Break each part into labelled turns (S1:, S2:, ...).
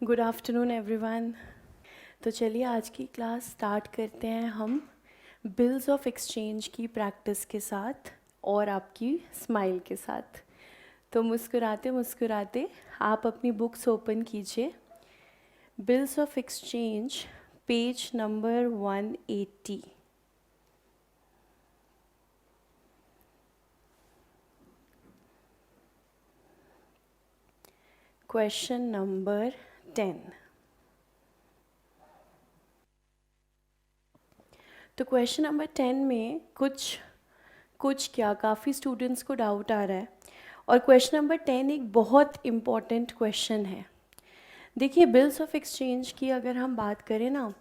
S1: Good afternoon everyone. तो चलिए आज की क्लास स्टार्ट करते हैं हम बिल्स ऑफ एक्सचेंज की प्रैक्टिस के साथ और आपकी स्माइल के साथ। तो मुस्कुराते मुस्कुराते आप अपनी बुक्स ओपन कीजिए। Bills of exchange page number 180। Question number 10। तो क्वेश्चन नंबर 10 में कुछ क्या काफ़ी स्टूडेंट्स को डाउट आ रहा है और क्वेश्चन नंबर 10 एक बहुत इम्पॉर्टेंट क्वेश्चन है। देखिए, बिल्स ऑफ एक्सचेंज की अगर हम बात करें ना,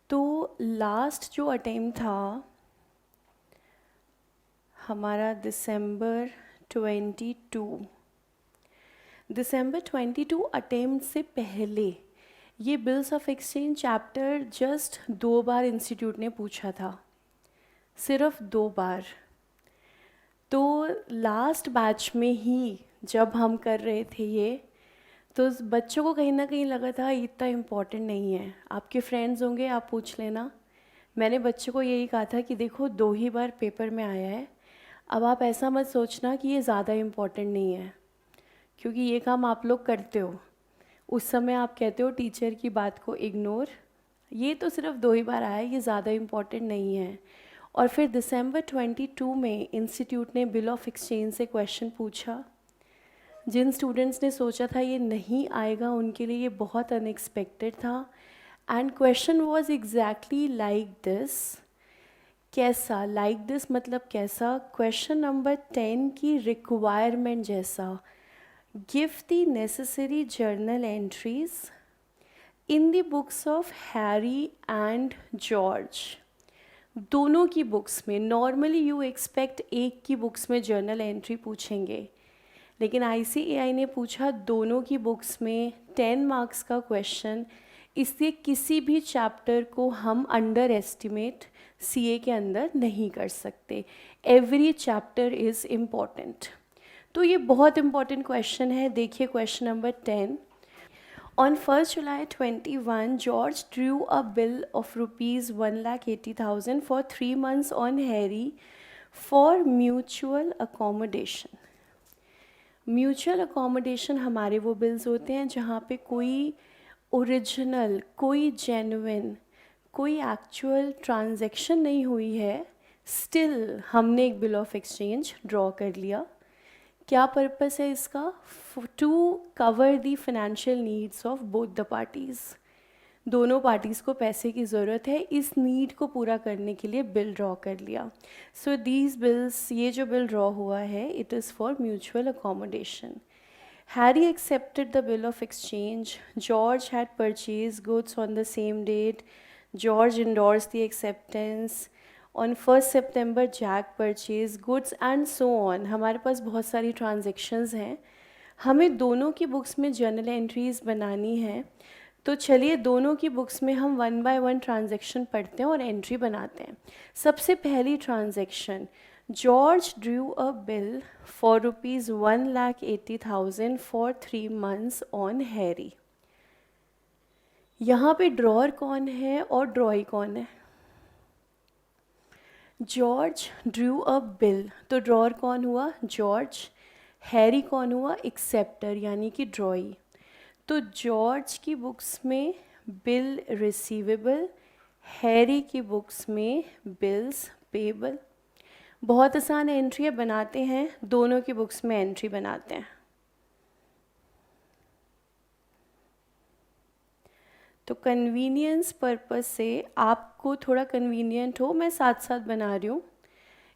S1: तो लास्ट जो अटेम्प्ट था हमारा दिसंबर 22 अटेम्प्ट से पहले ये bills of exchange chapter just 2 bar institute ने पूछा था, सिर्फ 2 बार। तो लास्ट बैच में ही जब हम कर रहे थे ये, तो बच्चों को कहीं ना कहीं लगा था इतना इम्पोर्टेंट नहीं है। आपके फ्रेंड्स होंगे, आप पूछ लेना। मैंने बच्चों को यही कहा था कि देखो 2 ही बार पेपर में आया है, अब आप ऐसा मत सोचना कि ये ज़्यादा इम्पोर्टेंट नहीं है, क्योंकि ये काम आप लोग करते हो। उस समय आप कहते हो टीचर की बात को इग्नोर, ये तो सिर्फ 2 ही बार आया है, ये ज़्यादा इम्पोर्टेंट नहीं है। और फिर दिसंबर 22 में इंस्टीट्यूट ने बिल ऑफ एक्सचेंज से क्वेश्चन पूछा। जिन स्टूडेंट्स ने सोचा था ये नहीं आएगा, उनके लिए ये बहुत अनएक्सपेक्टेड था। And question was exactly like this. कैसा लाइक दिस मतलब कैसा? क्वेश्चन नंबर 10 की रिक्वायरमेंट जैसा। Give the necessary journal entries in the books of Harry and George. दोनों की बुक्स में, नॉर्मली यू एक्सपेक्ट एक की बुक्स में जर्नल एंट्री पूछेंगे, लेकिन ICAI ने पूछा दोनों की बुक्स में 10 मार्क्स का क्वेश्चन, इसलिए किसी भी चैप्टर को हम अंडर एस्टिमेट CA के अंदर नहीं कर सकते। Every chapter is important. तो ये बहुत इम्पॉर्टेंट क्वेश्चन है। देखिए question number 10। On 1st July 21, George drew a bill of rupees 1,80,000 for 3 months on Harry for mutual accommodation. Mutual accommodation हमारे वो बिल्स होते हैं जहाँ पे कोई ओरिजिनल, कोई जेन्युइन, कोई एक्चुअल ट्रांजैक्शन नहीं हुई है, स्टिल हमने एक बिल ऑफ एक्सचेंज ड्रॉ कर लिया। क्या पर्पस है इसका? To cover the financial needs of both the parties. दोनों पार्टीज़ को पैसे की ज़रूरत है, इस नीड को पूरा करने के लिए बिल ड्रॉ कर लिया। सो दीज बिल्स, ये जो बिल ड्रॉ हुआ है, it is for mutual accommodation. Harry accepted the bill of exchange. George had purchased goods on the same date. George endorsed the acceptance. On 1st September, Jack purchased goods and so on. हमारे पास बहुत सारी transactions हैं, हमें दोनों की books में journal entries बनानी है। तो चलिए दोनों की बुक्स में हम 1 बाय 1 ट्रांजेक्शन पढ़ते हैं और एंट्री बनाते हैं। सबसे पहली transaction, George drew a bill for rupees 1,80,000 for 3 months on Harry. यहाँ पे ड्रॉअर कौन है और ड्रॉई कौन है? जॉर्ज ड्रू अ बिल, तो ड्रॉअर कौन हुआ? जॉर्ज। हैरी कौन हुआ? एक्सेप्टर यानी कि ड्रॉई। तो जॉर्ज की बुक्स में बिल रिसीवेबल, हैरी की बुक्स में बिल्स पेबल। बहुत आसान एंट्री बनाते हैं, दोनों की बुक्स में एंट्री बनाते हैं। तो कन्वीनियंस पर्पस से आपको थोड़ा कन्वीनियंट हो, मैं साथ साथ बना रही हूँ।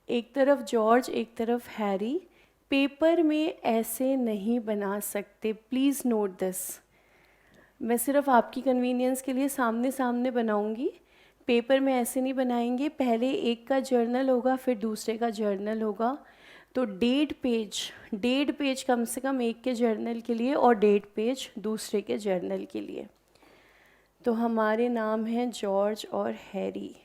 S1: एक तरफ जॉर्ज, एक तरफ हैरी। पेपर में ऐसे नहीं बना सकते, प्लीज़ नोट दिस। मैं सिर्फ आपकी कन्वीनियंस के लिए सामने सामने बनाऊंगी, पेपर में ऐसे नहीं बनाएंगे। पहले एक का जर्नल होगा, फिर दूसरे का जर्नल होगा। तो 1.5 पेज कम से कम एक के जर्नल के लिए और 1.5 पेज दूसरे के जर्नल के लिए। तो हमारे नाम हैं जॉर्ज और हैरी।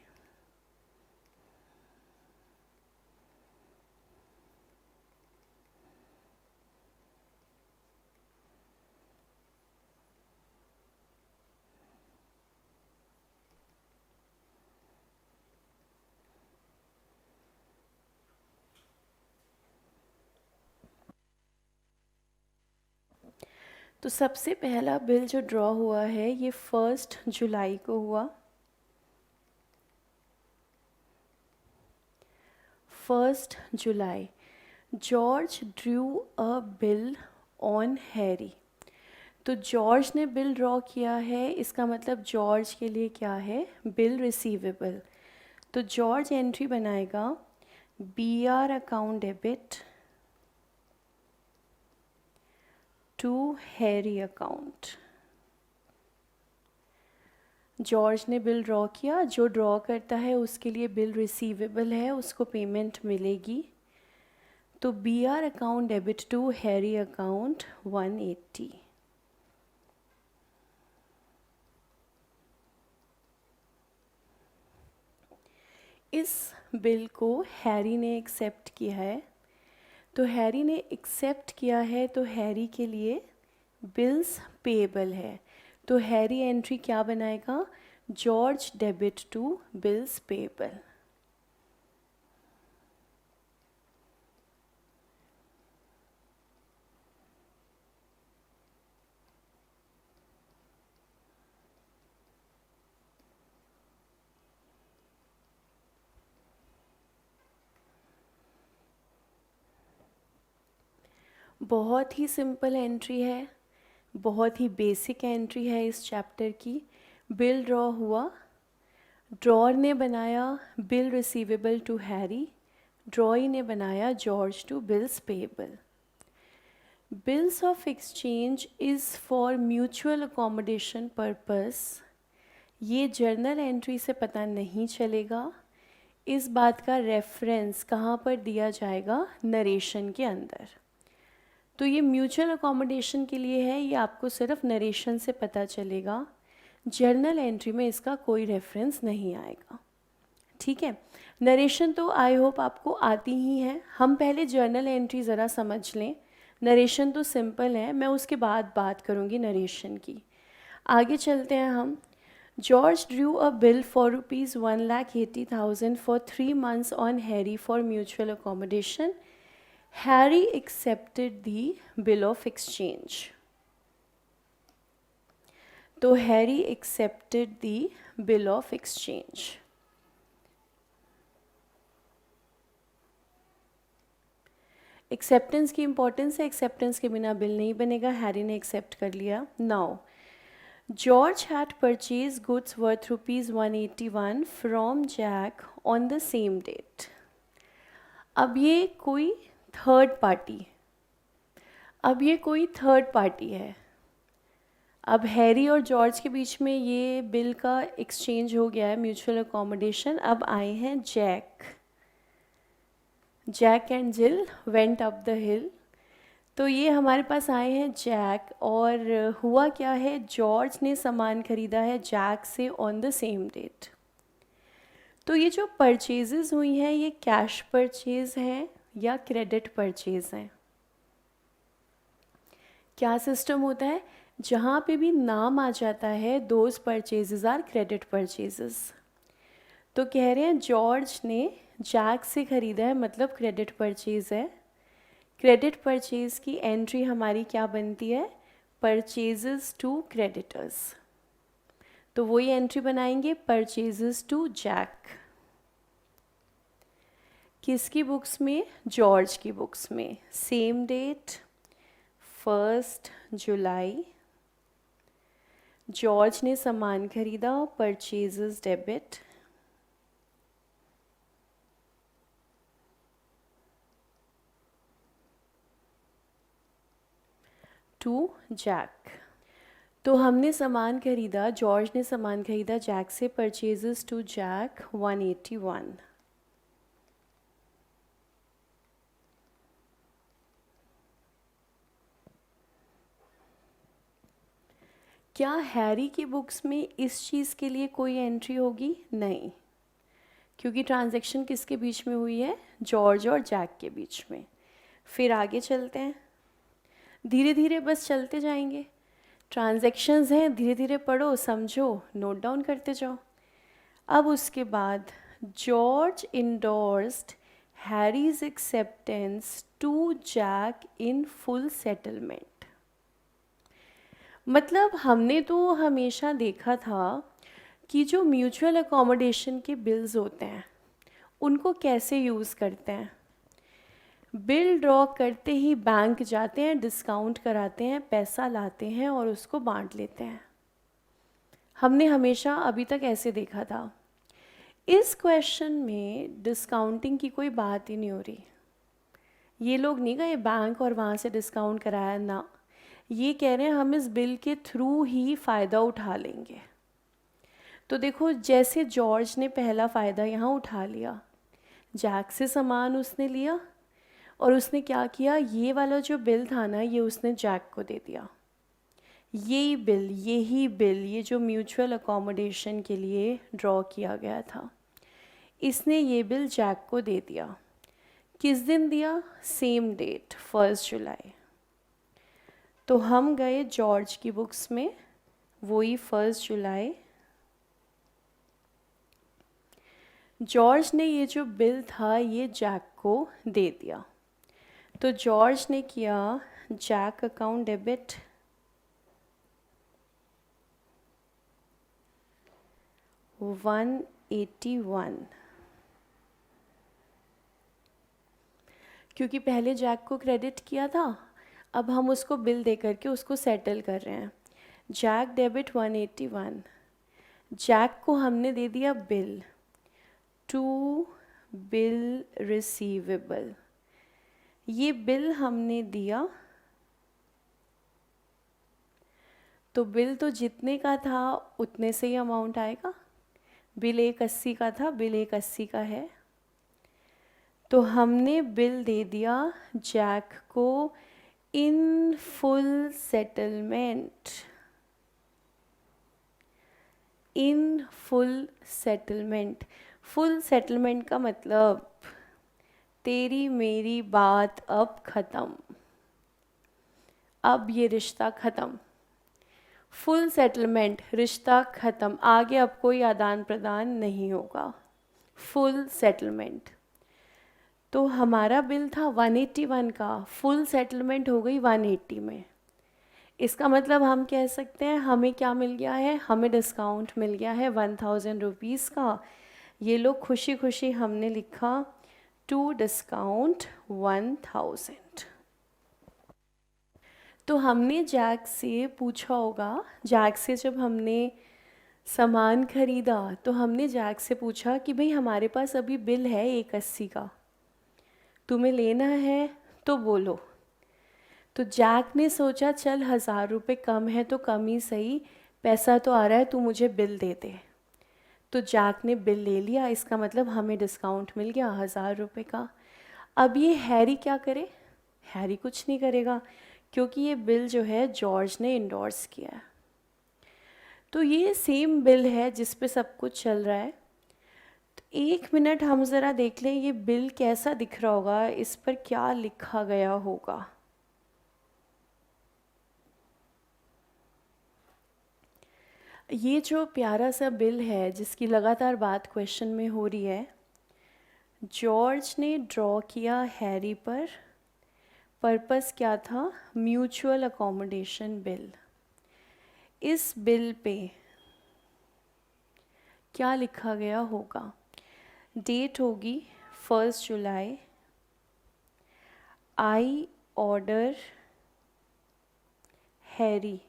S1: तो सबसे पहला बिल जो ड्रॉ हुआ है ये 1 जुलाई को हुआ। 1 July George drew a bill on Harry. तो जॉर्ज ने बिल ड्रॉ किया है, इसका मतलब जॉर्ज के लिए क्या है, बिल रिसीवेबल। तो जॉर्ज एंट्री बनाएगा BR account debit to Harry account. George ने बिल ड्रॉ किया, जो ड्रॉ करता है उसके लिए बिल रिसीवेबल है, उसको पेमेंट मिलेगी। तो BR account debit to Harry account 180। इस बिल को हैरी ने एक्सेप्ट किया है। तो हैरी ने एक्सेप्ट किया है तो हैरी के लिए बिल्स पेएबल है। तो हैरी एंट्री क्या बनाएगा, George debit to bills payable. बहुत ही सिंपल एंट्री है, बहुत ही बेसिक एंट्री है इस चैप्टर की। बिल ड्रॉ हुआ, ड्रॉर ने बनाया bill receivable to Harry, drawee ने बनाया George to bills payable. Bills of exchange is for mutual accommodation purpose. ये जर्नल एंट्री से पता नहीं चलेगा। इस बात का रेफरेंस कहाँ पर दिया जाएगा, नरेशन के अंदर। तो ये म्यूचुअल अकोमोडेशन के लिए है, ये आपको सिर्फ नरेशन से पता चलेगा, जर्नल एंट्री में इसका कोई रेफरेंस नहीं आएगा। ठीक है, नरेशन तो आई होप आपको आती ही है। हम पहले जर्नल एंट्री ज़रा समझ लें। नरेशन तो सिंपल है, मैं उसके बाद बात करूँगी नरेशन की। आगे चलते हैं हम। George drew a bill for ₹1,80,000 for 3 months on Harry for mutual accommodation. Harry accepted the bill of exchange. तो Harry accepted the bill of exchange. Acceptance की इंपॉर्टेंस है, एक्सेप्टेंस के बिना बिल नहीं बनेगा। हैरी ने एक्सेप्ट कर लिया। Now George had purchase goods worth ₹181 from Jack on the same date. अब ये कोई थर्ड पार्टी है। अब हैरी और जॉर्ज के बीच में ये बिल का एक्सचेंज हो गया है, म्यूचुअल अकोमोडेशन। अब आए हैं Jack and Jill went up the hill. तो ये हमारे पास आए हैं जैक, और हुआ क्या है, जॉर्ज ने सामान खरीदा है जैक से ऑन द सेम डेट। तो ये जो परचेजेस हुई हैं ये कैश परचेज हैं या क्रेडिट परचेज हैं। क्या सिस्टम होता है, जहाँ पे भी नाम आ जाता है those purchases are credit purchases. तो कह रहे हैं जॉर्ज ने जैक से ख़रीदा है, मतलब क्रेडिट परचेज है। क्रेडिट परचेज की एंट्री हमारी क्या बनती है, परचेजेस टू क्रेडिटर्स। तो वही एंट्री बनाएंगे, परचेजेस टू जैक। किसकी बुक्स में, जॉर्ज की बुक्स में। Same date 1 July. जॉर्ज ने सामान खरीदा, परचेजेस डेबिट। To Jack. तो हमने सामान खरीदा, जॉर्ज ने सामान खरीदा जैक से, परचेजेस टू जैक 181। क्या हैरी की बुक्स में इस चीज़ के लिए कोई एंट्री होगी, नहीं, क्योंकि ट्रांजैक्शन किसके बीच में हुई है, जॉर्ज और जैक के बीच में। फिर आगे चलते हैं, धीरे धीरे बस चलते जाएंगे। ट्रांजैक्शंस हैं, धीरे धीरे पढ़ो, समझो, नोट डाउन करते जाओ। अब उसके बाद George endorsed Harry's acceptance to Jack in full settlement. मतलब हमने तो हमेशा देखा था कि जो म्यूचुअल अकोमोडेशन के बिल्स होते हैं उनको कैसे यूज़ करते हैं। बिल ड्रॉ करते ही बैंक जाते हैं, डिस्काउंट कराते हैं, पैसा लाते हैं और उसको बांट लेते हैं। हमने हमेशा अभी तक ऐसे देखा था। इस क्वेश्चन में डिस्काउंटिंग की कोई बात ही नहीं हो रही। ये लोग नहीं गए बैंक और वहाँ से डिस्काउंट कराया ना, ये कह रहे हैं हम इस बिल के थ्रू ही फ़ायदा उठा लेंगे। तो देखो, जैसे जॉर्ज ने पहला फ़ायदा यहाँ उठा लिया, जैक से सामान उसने लिया और उसने क्या किया, ये वाला जो बिल था ना ये उसने जैक को दे दिया। यही बिल ये जो म्यूचुअल अकोमोडेशन के लिए ड्रॉ किया गया था, इसने ये बिल जैक को दे दिया। किस दिन दिया? सेम डेट, 1 जुलाई। तो हम गए जॉर्ज की बुक्स में, वही 1 जुलाई। जॉर्ज ने ये जो बिल था ये जैक को दे दिया। तो जॉर्ज ने किया जैक अकाउंट डेबिट 181, क्योंकि पहले जैक को क्रेडिट किया था, अब हम उसको बिल दे करके उसको सेटल कर रहे हैं। जैक डेबिट 181, जैक को हमने दे दिया बिल, टू बिल रिसीवेबल। ये बिल हमने दिया, तो बिल तो जितने का था उतने से ही अमाउंट आएगा। बिल 180 का था, बिल 180 का है, तो हमने बिल दे दिया जैक को इन फुल सेटलमेंट। इन फुल सेटलमेंट, फुल सेटलमेंट का मतलब तेरी मेरी बात अब ख़त्म, अब ये रिश्ता ख़त्म। फुल सेटलमेंट, रिश्ता ख़त्म, आगे अब कोई आदान प्रदान नहीं होगा। Full settlement. तो हमारा बिल था 181 का, फुल सेटलमेंट हो गई 180 में। इसका मतलब हम कह सकते हैं हमें क्या मिल गया है, हमें डिस्काउंट मिल गया है 1000 रुपीज़ का। ये लोग खुशी खुशी हमने लिखा टू डिस्काउंट 1000। तो हमने जैक से पूछा होगा, जैक से जब हमने सामान खरीदा तो हमने जैक से पूछा कि भाई हमारे पास अभी बिल है 180 का, तुम्हें लेना है तो बोलो। तो जैक ने सोचा चल 1000 रुपये कम है तो कम ही सही, पैसा तो आ रहा है, तू मुझे बिल दे दे। तो जैक ने बिल ले लिया, इसका मतलब हमें डिस्काउंट मिल गया 1000 रुपये का। अब ये हैरी क्या करे? हैरी कुछ नहीं करेगा, क्योंकि ये बिल जो है जॉर्ज ने इंडोर्स किया है। तो ये सेम बिल है जिस पे सब कुछ चल रहा है। तो 1 मिनट हम ज़रा देख लें ये बिल कैसा दिख रहा होगा, इस पर क्या लिखा गया होगा। ये जो प्यारा सा बिल है जिसकी लगातार बात क्वेश्चन में हो रही है, जॉर्ज ने ड्रॉ किया हैरी पर। पर्पस क्या था? Mutual accommodation bill. इस बिल पे क्या लिखा गया होगा? डेट होगी 1 जुलाई। I order Harry.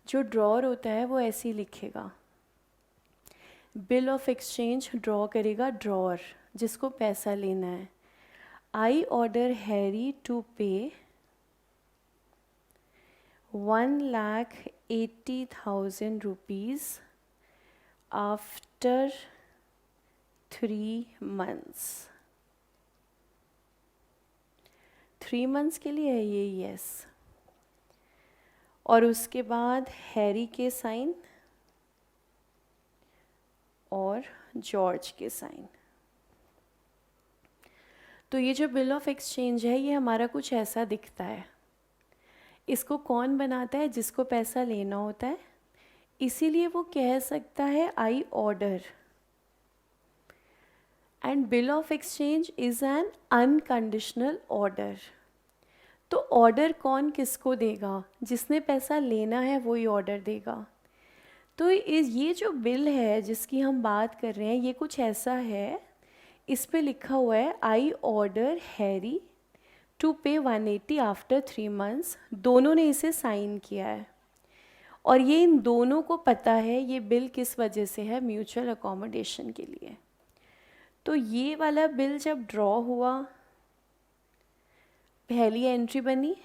S1: जो ड्रॉर होता है वो ऐसे ही लिखेगा, बिल ऑफ एक्सचेंज ड्रॉ करेगा ड्रॉर जिसको पैसा लेना है। आई ऑर्डर हैरी टू पे 1,80,000 रुपीज़ आफ्टर 3 months। 3 months के लिए है ये, यस। और उसके बाद हैरी के साइन और जॉर्ज के साइन। तो ये जो बिल ऑफ एक्सचेंज है ये हमारा कुछ ऐसा दिखता है। इसको कौन बनाता है? जिसको पैसा लेना होता है, इसीलिए वो कह सकता है I order. And bill of exchange is an unconditional order. तो ऑर्डर कौन किसको देगा? जिसने पैसा लेना है वही ऑर्डर देगा। तो ये जो बिल है जिसकी हम बात कर रहे हैं ये कुछ ऐसा है, इस पे लिखा हुआ है आई ऑर्डर हैरी टू पे 180 आफ्टर 3 मंथ्स। दोनों ने इसे साइन किया है और ये इन दोनों को पता है ये बिल किस वजह से है, म्यूचुअल अकोमोडेशन के लिए। तो ये वाला बिल जब ड्रॉ हुआ, पहली एंट्री बनी,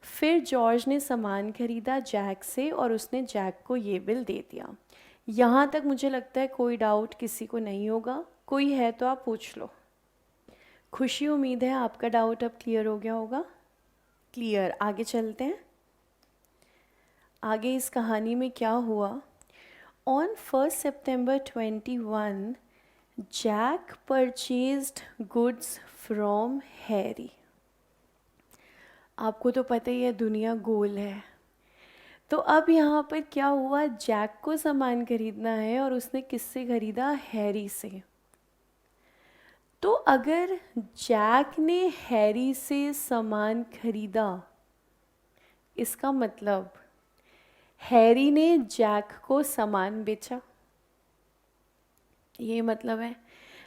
S1: फिर जॉर्ज ने सामान खरीदा जैक से और उसने जैक को ये बिल दे दिया। यहाँ तक मुझे लगता है कोई डाउट किसी को नहीं होगा। कोई है तो आप पूछ लो। खुशी, उम्मीद है आपका डाउट अब क्लियर हो गया होगा। क्लियर, आगे चलते हैं। आगे इस कहानी में क्या हुआ। ऑन 1 सितंबर 21 Jack purchased goods from Harry. आपको तो पता ही है दुनिया गोल है। तो अब यहाँ पर क्या हुआ, जैक को सामान खरीदना है और उसने किससे खरीदा? हैरी से। तो अगर जैक ने हैरी से सामान खरीदा, इसका मतलब हैरी ने जैक को सामान बेचा। ये मतलब है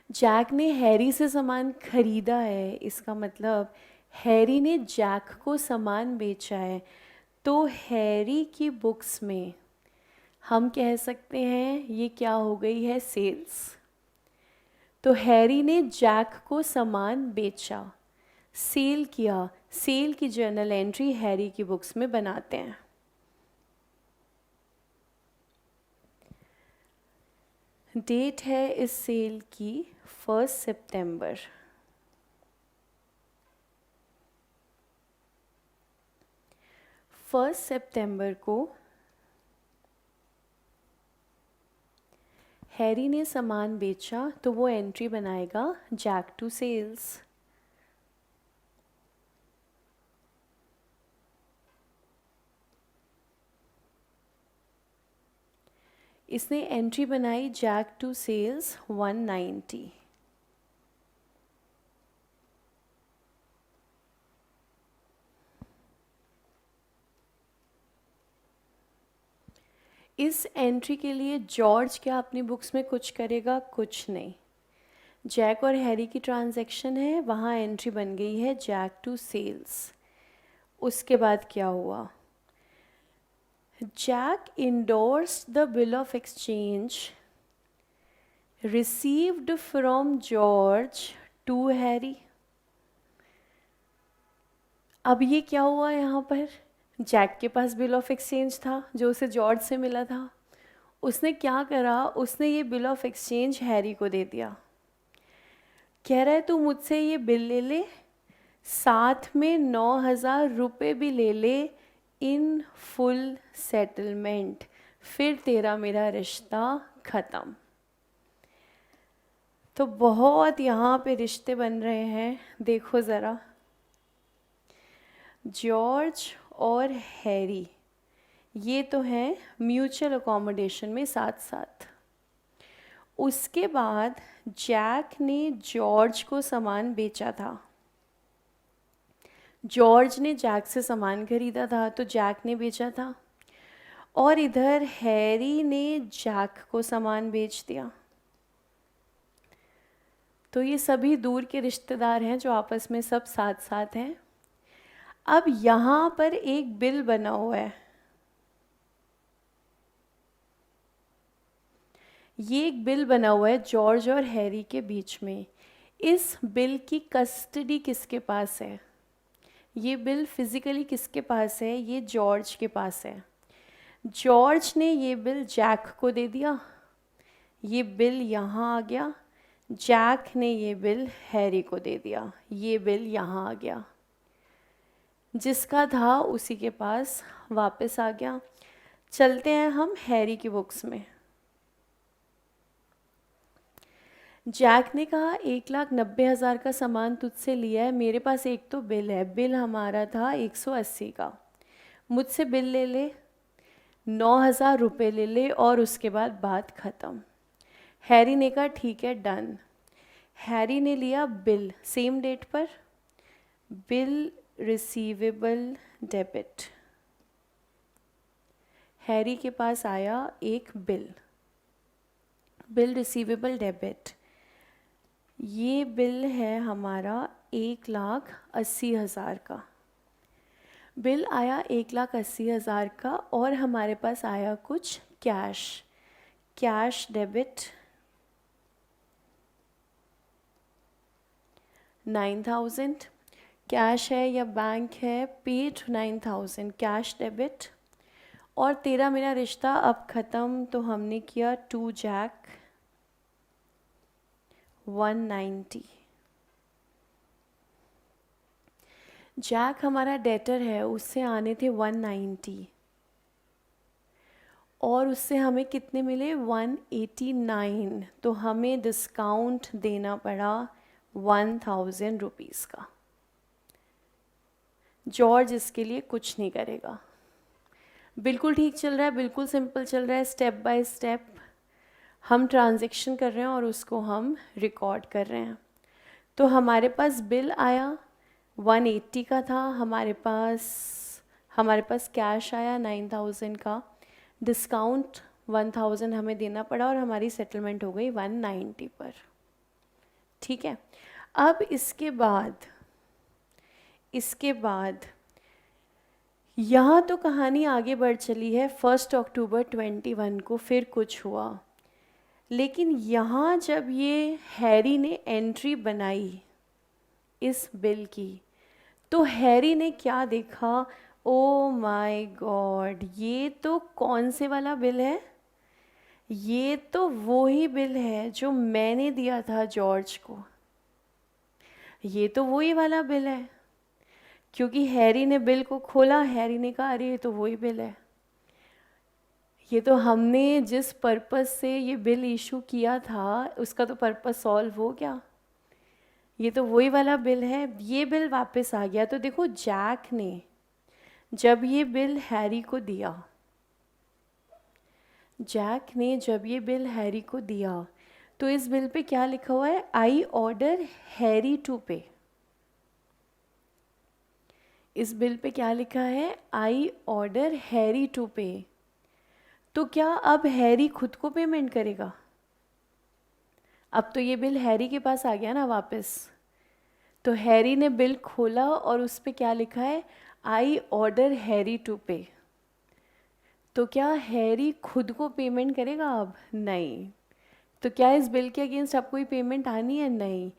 S1: जैक ने हैरी से सामान खरीदा है, इसका मतलब हैरी ने जैक को सामान बेचा है। तो हैरी की बुक्स में हम कह सकते हैं ये क्या हो गई है, सेल्स। तो हैरी ने जैक को सामान बेचा, सेल किया। सेल की जर्नल एंट्री हैरी की बुक्स में बनाते हैं। डेट है इस सेल की 1 सितंबर। फर्स्ट सितंबर को हैरी ने सामान बेचा तो वो एंट्री बनाएगा जैक टू सेल्स। इसने एंट्री बनाई जैक टू सेल्स 190। इस एंट्री के लिए जॉर्ज क्या अपनी बुक्स में कुछ करेगा? कुछ नहीं। जैक और हैरी की ट्रांजैक्शन है, वहाँ एंट्री बन गई है जैक टू सेल्स। उसके बाद क्या हुआ, Jack endorsed the bill of exchange received from George to Harry. अब ये क्या हुआ, यहाँ पर जैक के पास बिल ऑफ एक्सचेंज था जो उसे जॉर्ज से मिला था। उसने क्या करा, उसने ये बिल ऑफ एक्सचेंज हैरी को दे दिया। कह रहा है तू मुझसे ये बिल ले ले, साथ में 9,000 रुपये भी ले ले इन फुल सेटलमेंट, फिर तेरा मेरा रिश्ता ख़त्म। तो बहुत यहाँ पे रिश्ते बन रहे हैं, देखो ज़रा। जॉर्ज और हैरी ये तो हैं म्यूचुअल अकोमोडेशन में साथ साथ। उसके बाद जैक ने जॉर्ज को सामान बेचा था। जॉर्ज ने जैक से सामान खरीदा था तो जैक ने बेचा था, और इधर हैरी ने जैक को सामान बेच दिया। तो ये सभी दूर के रिश्तेदार हैं जो आपस में सब साथ साथ हैं। अब यहाँ पर एक बिल बना हुआ है। ये एक बिल बना हुआ है जॉर्ज और हैरी के बीच में। इस बिल की कस्टडी किसके पास है? ये बिल फिजिकली किसके पास है? ये जॉर्ज के पास है। जॉर्ज ने ये बिल जैक को दे दिया, ये बिल यहाँ आ गया। जैक ने ये बिल हैरी को दे दिया, ये बिल यहाँ आ गया। जिसका था उसी के पास वापस आ गया। चलते हैं हम हैरी की बुक्स में। जैक ने कहा 1,90,000 का सामान तुझसे लिया है, मेरे पास एक तो बिल है, बिल हमारा था 180 का, मुझसे बिल ले ले, 9,000 रुपये ले ले और उसके बाद बात ख़त्म। हैरी ने कहा ठीक है, डन। हैरी ने लिया बिल सेम डेट पर, बिल रिसीवेबल डेबिट। हैरी के पास आया एक बिल रिसीवेबल डेबिट। ये बिल है हमारा 1,80,000 का। बिल आया 1,80,000 का और हमारे पास आया कुछ कैश डेबिट 9,000। कैश है या बैंक है, पेड 9,000 कैश डेबिट। और तेरा मेरा रिश्ता अब ख़त्म, तो हमने किया 2 जैक 190। जैक हमारा डेटर है, उससे आने थे 190 और उससे हमें कितने मिले 189, तो हमें डिस्काउंट देना पड़ा 1,000 रुपीज़ का। जॉर्ज इसके लिए कुछ नहीं करेगा, बिल्कुल ठीक चल रहा है, बिल्कुल सिंपल चल रहा है, स्टेप बाय स्टेप हम ट्रांजैक्शन कर रहे हैं और उसको हम रिकॉर्ड कर रहे हैं। तो हमारे पास बिल आया 180 का था, हमारे पास कैश आया 9,000 का, डिस्काउंट 1,000 हमें देना पड़ा और हमारी सेटलमेंट हो गई 190 पर। ठीक है, अब इसके बाद यहाँ तो कहानी आगे बढ़ चली है। 1 अक्टूबर 21 को फिर कुछ हुआ, लेकिन यहाँ जब ये हैरी ने एंट्री बनाई इस बिल की, तो हैरी ने क्या देखा, ओ माय गॉड, ये तो कौन से वाला बिल है? ये तो वो ही बिल है जो मैंने दिया था जॉर्ज को। ये तो वही वाला बिल है, क्योंकि हैरी ने बिल को खोला, हैरी ने कहा अरे ये तो वही बिल है, ये तो हमने जिस पर्पस से ये बिल इशू किया था उसका तो पर्पस सॉल्व हो गया, ये तो वही वाला बिल है। ये बिल वापस आ गया। तो देखो, जैक ने जब ये बिल हैरी को दिया, तो इस बिल पे क्या लिखा हुआ है, आई ऑर्डर हैरी टू पे। इस बिल पे क्या लिखा है, आई ऑर्डर हैरी टू पे। तो क्या अब हैरी खुद को पेमेंट करेगा? अब तो ये बिल हैरी के पास आ गया ना वापस। तो हैरी ने बिल खोला और उस पे क्या लिखा है, आई ऑर्डर हैरी टू पे। तो क्या हैरी खुद को पेमेंट करेगा अब? नहीं। तो क्या इस बिल के अगेंस्ट अब कोई पेमेंट आनी है? नहीं।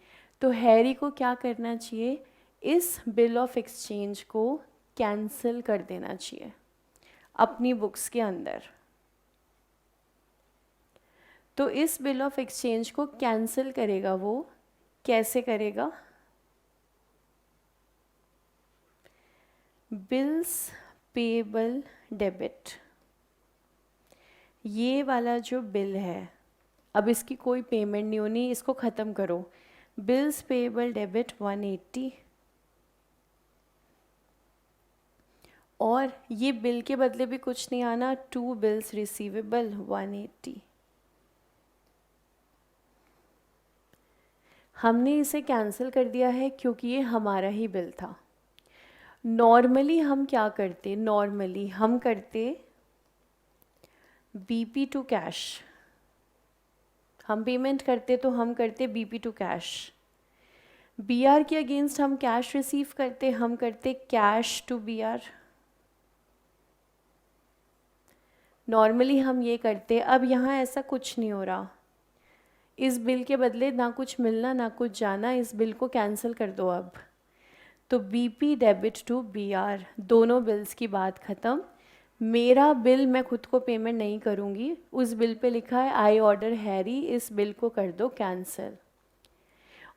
S1: तो हैरी को क्या करना चाहिए, इस बिल ऑफ एक्सचेंज को कैंसिल कर देना चाहिए अपनी बुक्स के अंदर। तो इस बिल ऑफ एक्सचेंज को कैंसिल करेगा वो, कैसे करेगा, बिल्स पेएबल डेबिट। ये वाला जो बिल है, अब इसकी कोई पेमेंट नहीं होनी, इसको ख़त्म करो। बिल्स पेएबल डेबिट 180, और ये बिल के बदले भी कुछ नहीं आना, 2 बिल्स रिसीवेबल 180। हमने इसे कैंसिल कर दिया है क्योंकि ये हमारा ही बिल था। नॉर्मली हम क्या करते, हम करते बीपी टू कैश। हम पेमेंट करते तो हम करते बीपी टू कैश। बीआर के अगेंस्ट हम कैश रिसीव करते, हम करते कैश टू बीआर। नॉर्मली हम ये करते। अब यहाँ ऐसा कुछ नहीं हो रहा, इस बिल के बदले ना कुछ मिलना ना कुछ जाना, इस बिल को कैंसिल कर दो अब। तो बीपी डेबिट टू बीआर, दोनों बिल्स की बात ख़त्म। मेरा बिल मैं खुद को पेमेंट नहीं करूँगी, उस बिल पे लिखा है आई ऑर्डर हैरी, इस बिल को कर दो कैंसिल।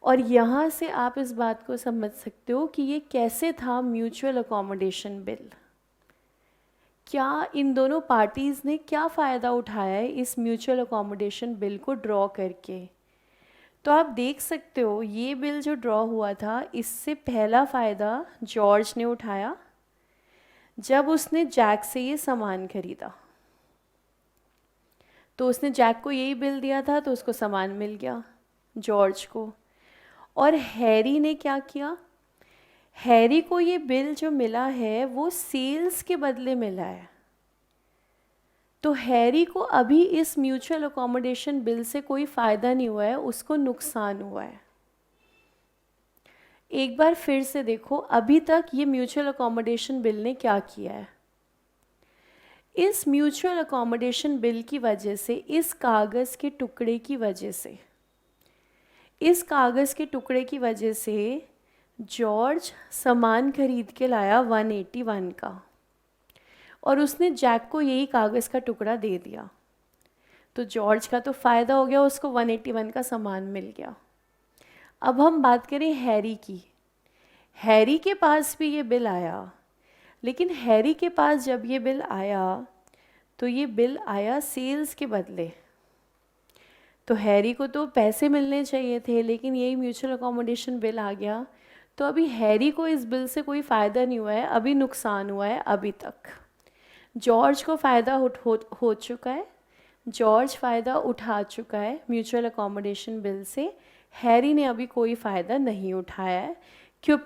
S1: और यहाँ से आप इस बात को समझ सकते हो कि ये कैसे था म्यूचुअल अकोमोडेशन बिल। क्या इन दोनों पार्टीज़ ने क्या फ़ायदा उठाया है इस म्यूचुअल अकोमोडेशन बिल को ड्रॉ करके। तो आप देख सकते हो ये बिल जो ड्रॉ हुआ था, इससे पहला फ़ायदा जॉर्ज ने उठाया जब उसने जैक से ये सामान खरीदा। तो उसने जैक को यही बिल दिया था, तो उसको सामान मिल गया जॉर्ज को। और हैरी ने क्या किया, हैरी को ये बिल जो मिला है वो सेल्स के बदले मिला है, तो हैरी को अभी इस म्यूचुअल अकोमोडेशन बिल से कोई फ़ायदा नहीं हुआ है, उसको नुकसान हुआ है। एक बार फिर से देखो, अभी तक ये म्यूचुअल अकोमोडेशन बिल ने क्या किया है। इस म्यूचुअल अकोमोडेशन बिल की वजह से, इस कागज़ के टुकड़े की वजह से, इस कागज़ के टुकड़े की वजह से जॉर्ज सामान खरीद के लाया 181 का, और उसने जैक को यही कागज़ का टुकड़ा दे दिया। तो जॉर्ज का तो फ़ायदा हो गया, उसको 181 का सामान मिल गया। अब हम बात करें हैरी की। हैरी के पास भी ये बिल आया, लेकिन हैरी के पास जब ये बिल आया तो ये बिल आया सेल्स के बदले। तो हैरी को तो पैसे मिलने चाहिए थे, लेकिन यही म्यूचुअल अकोमोडेशन बिल आ गया। तो अभी हैरी को इस बिल से कोई फ़ायदा नहीं हुआ है, अभी नुकसान हुआ है अभी तक। जॉर्ज को फ़ायदा हो चुका है, जॉर्ज फ़ायदा उठा चुका है म्यूचुअल अकोमोडेशन बिल से। हैरी ने अभी कोई फ़ायदा नहीं उठाया है,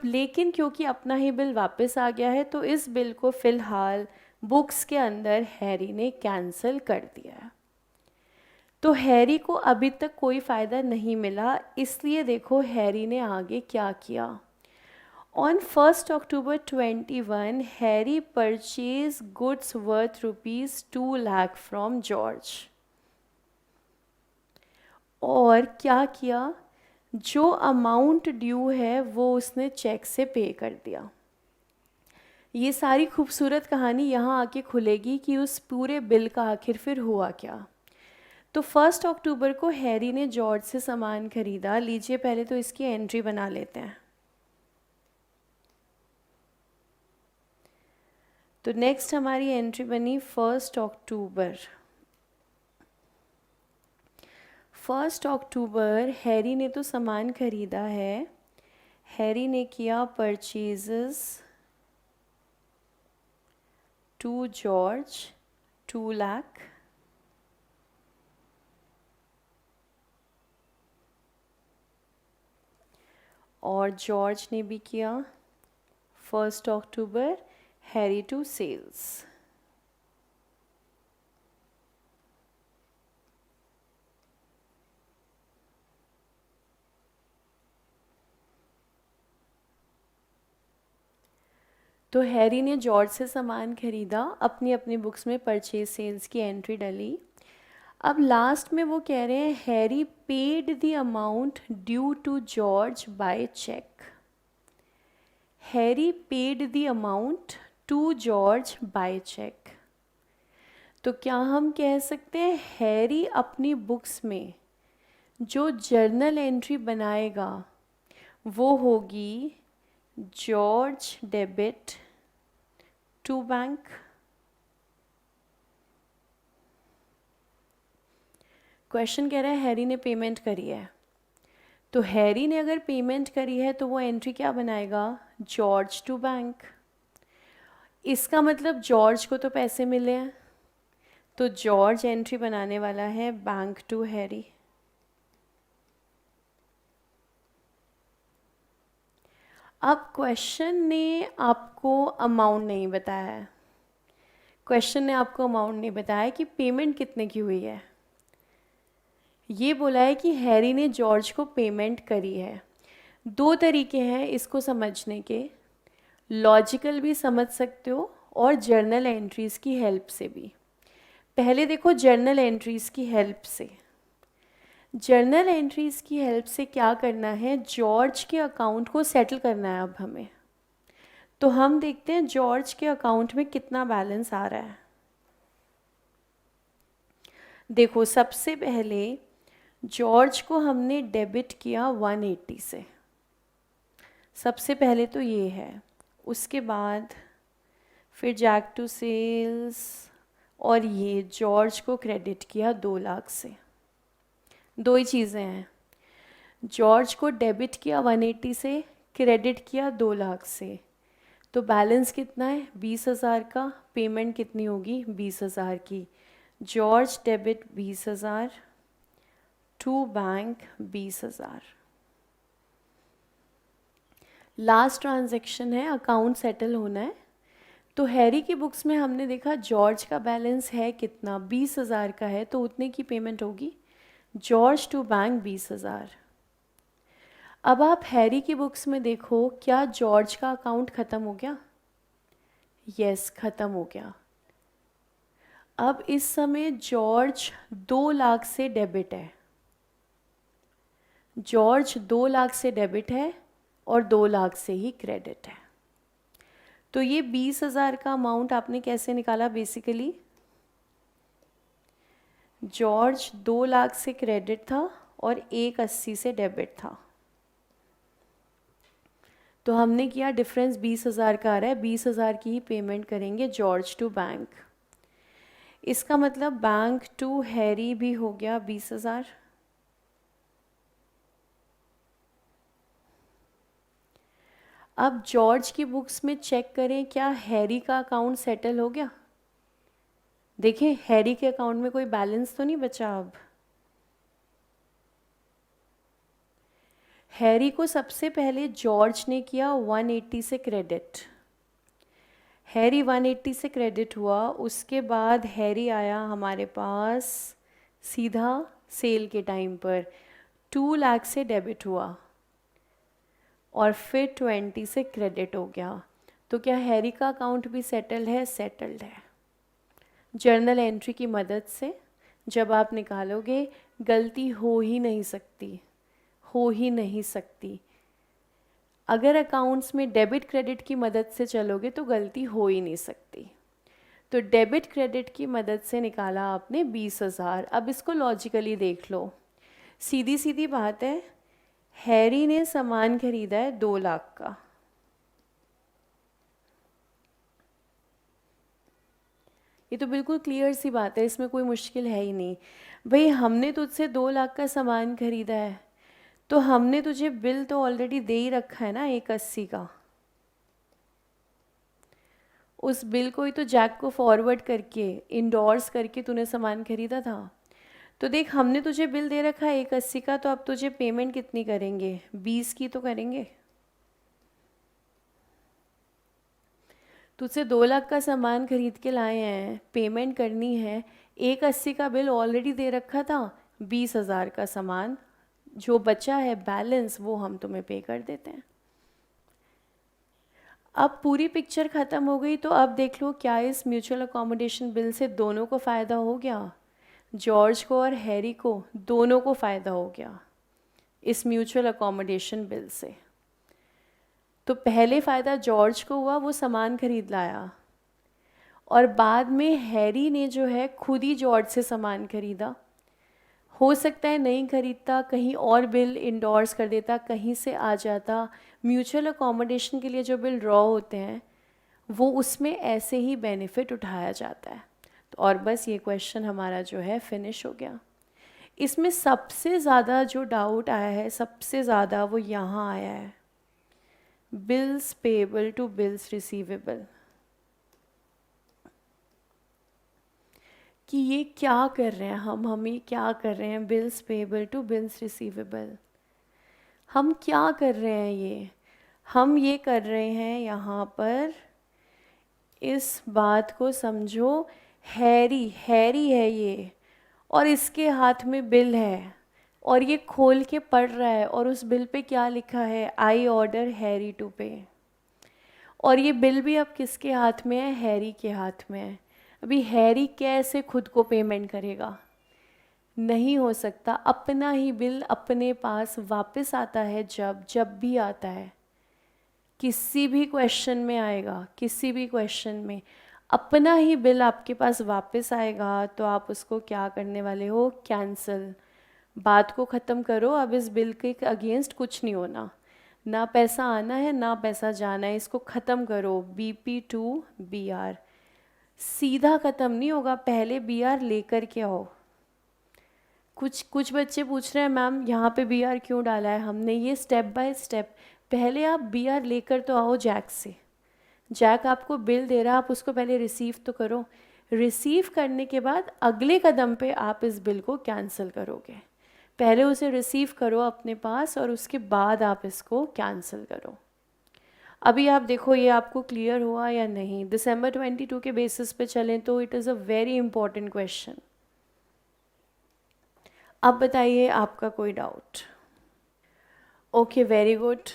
S1: लेकिन क्योंकि अपना ही बिल वापस आ गया है, तो इस बिल को फ़िलहाल बुक्स के अंदर हैरी ने कैंसिल कर दिया है। तो हैरी को अभी तक कोई फ़ायदा नहीं मिला, इसलिए देखो हैरी ने आगे क्या किया। On 1st October 21, Harry purchase goods worth ₹2 lakh from George. और क्या किया, जो अमाउंट ड्यू है वो उसने चेक से पे कर दिया। ये सारी खूबसूरत कहानी यहाँ आके खुलेगी कि उस पूरे बिल का आखिर फिर हुआ क्या। तो 1 अक्टूबर को हैरी ने जॉर्ज से सामान खरीदा। लीजिए पहले तो इसकी एंट्री बना लेते हैं। तो नेक्स्ट हमारी एंट्री बनी 1 अक्टूबर। 1 अक्टूबर हैरी ने तो सामान खरीदा है, हैरी ने किया परचेजेस टू जॉर्ज 2 लाख। और जॉर्ज ने भी किया 1 अक्टूबर हैरी टू सेल्स। तो हैरी ने जॉर्ज से सामान खरीदा, अपनी अपनी बुक्स में परचेज सेल्स की एंट्री डली। अब लास्ट में वो कह रहे हैं Harry paid the amount due to George by cheque. Harry paid the amount to George by cheque. तो क्या हम कह सकते हैं हैरी अपनी बुक्स में जो जर्नल एंट्री बनाएगा वो होगी George debit to bank. Question कह रहा है हैरी ने पेमेंट करी है, तो हैरी ने अगर पेमेंट करी है तो वो एंट्री क्या बनाएगा, जॉर्ज टू बैंक। इसका मतलब जॉर्ज को तो पैसे मिले हैं, तो जॉर्ज एंट्री बनाने वाला है बैंक टू हैरी। अब क्वेश्चन ने आपको अमाउंट नहीं बताया है, क्वेश्चन ने आपको अमाउंट नहीं बताया कि पेमेंट कितने की हुई है। ये बोला है कि हैरी ने जॉर्ज को पेमेंट करी है। दो तरीके हैं इसको समझने के, लॉजिकल भी समझ सकते हो और जर्नल एंट्रीज़ की हेल्प से भी। पहले देखो जर्नल एंट्रीज़ की हेल्प से। जर्नल एंट्रीज़ की हेल्प से क्या करना है, जॉर्ज के अकाउंट को सेटल करना है अब हमें। तो हम देखते हैं जॉर्ज के अकाउंट में कितना बैलेंस आ रहा है। देखो सबसे पहले जॉर्ज को हमने डेबिट किया 180 से, सबसे पहले तो ये है। उसके बाद फिर जैक टू सेल्स, और ये जॉर्ज को क्रेडिट किया 2 लाख से। दो ही चीज़ें हैं, जॉर्ज को डेबिट किया 180 से, क्रेडिट किया 2 लाख से। तो बैलेंस कितना है, 20,000 का। पेमेंट कितनी होगी, 20,000 की। George debit 20,000 to bank 20,000। Last transaction है, अकाउंट सेटल होना है। तो हैरी की बुक्स में हमने देखा जॉर्ज का बैलेंस है कितना, 20,000 का है, तो उतने की पेमेंट होगी। George to bank 20,000। अब आप हैरी की बुक्स में देखो, क्या जॉर्ज का अकाउंट ख़त्म हो गया? यस, ख़त्म हो गया। अब इस समय जॉर्ज 2 लाख से डेबिट है। जॉर्ज 2 लाख से डेबिट है और 2 लाख से ही क्रेडिट है। तो ये 20,000 का अमाउंट आपने कैसे निकाला? बेसिकली जॉर्ज 2 लाख से क्रेडिट था और 180 से डेबिट था। तो हमने किया, डिफरेंस 20,000 का आ रहा है, 20,000 की ही पेमेंट करेंगे जॉर्ज टू बैंक। इसका मतलब बैंक टू हैरी भी हो गया 20,000। अब जॉर्ज की बुक्स में चेक करें, क्या हैरी का अकाउंट सेटल हो गया? देखें, हैरी के अकाउंट में कोई बैलेंस तो नहीं बचा। अब हैरी को सबसे पहले जॉर्ज ने किया 180 से क्रेडिट। हैरी 180 से क्रेडिट हुआ, उसके बाद हैरी आया हमारे पास सीधा सेल के टाइम पर 2 लाख से डेबिट हुआ और फिर 20 से क्रेडिट हो गया। तो क्या हैरी का अकाउंट भी सेटल्ड है? सेटल्ड है। जर्नल एंट्री की मदद से जब आप निकालोगे, गलती हो ही नहीं सकती, हो ही नहीं सकती। अगर अकाउंट्स में डेबिट क्रेडिट की मदद से चलोगे तो गलती हो ही नहीं सकती। तो डेबिट क्रेडिट की मदद से निकाला आपने 20,000। अब इसको लॉजिकली देख लो, सीधी सीधी बात है, हैरी ने सामान खरीदा है 2 लाख का। ये तो बिल्कुल क्लियर सी बात है, इसमें कोई मुश्किल है ही नहीं। भाई हमने तुझसे 2 लाख का सामान खरीदा है, तो हमने तुझे बिल तो ऑलरेडी दे ही रखा है ना 180 का। उस बिल को ही तो जैक को फॉरवर्ड करके इंडोर्स करके तूने सामान खरीदा था। तो देख, हमने तुझे बिल दे रखा है 180 का, तो अब तुझे पेमेंट कितनी करेंगे? 20 की तो करेंगे। तुझसे 2 लाख का सामान खरीद के लाए हैं, पेमेंट करनी है, 180 का बिल ऑलरेडी दे रखा था, 20,000 का सामान जो बचा है बैलेंस वो हम तुम्हें पे कर देते हैं। अब पूरी पिक्चर ख़त्म हो गई, तो अब देख लो, क्या इस म्यूचुअल अकोमोडेशन बिल से दोनों को फ़ायदा हो गया? जॉर्ज को और हैरी को दोनों को फ़ायदा हो गया इस म्यूचुअल अकोमोडेशन बिल से। तो पहले फ़ायदा जॉर्ज को हुआ, वो सामान खरीद लाया, और बाद में हैरी ने जो है खुद ही जॉर्ज से सामान खरीदा। हो सकता है नहीं खरीदता, कहीं और बिल इंडोर्स कर देता, कहीं से आ जाता। म्यूचुअल अकोमोडेशन के लिए जो बिल ड्रॉ होते हैं वो उसमें ऐसे ही बेनिफिट उठाया जाता है। तो और बस ये क्वेश्चन हमारा जो है फिनिश हो गया। इसमें सबसे ज़्यादा जो डाउट आया है, सबसे ज़्यादा वो यहाँ आया है, bills payable to bills receivable, कि ये क्या कर रहे हैं हम ये क्या कर रहे हैं? Bills payable to bills receivable, हम क्या कर रहे हैं? ये हम ये कर रहे हैं यहाँ पर, इस बात को समझो, हैरी हैरी है ये, और इसके हाथ में बिल है, और ये खोल के पढ़ रहा है, और उस बिल पे क्या लिखा है? आई ऑर्डर हैरी टू पे। और ये बिल भी अब किसके हाथ में है? हैरी के हाथ में है। अभी हैरी कैसे खुद को पेमेंट करेगा? नहीं हो सकता। अपना ही बिल अपने पास वापस आता है जब जब भी आता है, किसी भी क्वेश्चन में आएगा, किसी भी क्वेश्चन में अपना ही बिल आपके पास वापस आएगा, तो आप उसको क्या करने वाले हो? कैंसिल। बात को ख़त्म करो, अब इस बिल के अगेंस्ट कुछ नहीं होना, ना पैसा आना है ना पैसा जाना है, इसको ख़त्म करो। BP टू BR, सीधा ख़त्म नहीं होगा, पहले BR लेकर के आओ। कुछ बच्चे पूछ रहे हैं, मैम यहाँ पे BR क्यों डाला है हमने? ये स्टेप बाय स्टेप, पहले आप BR लेकर तो आओ जैक से। जैक आपको बिल दे रहा है, आप उसको पहले रिसीव तो करो। रिसीव करने के बाद अगले कदम पे आप इस बिल को कैंसिल करोगे। पहले उसे रिसीव करो अपने पास और उसके बाद आप इसको कैंसिल करो। अभी आप देखो ये आपको क्लियर हुआ या नहीं। दिसंबर 22 के बेसिस पे चलें तो it is a very important question. अब बताइए आपका कोई doubt? Okay, very good.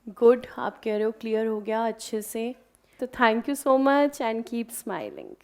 S1: Good, आप कह रहे हो क्लियर हो गया अच्छे से। तो thank you so much and keep smiling.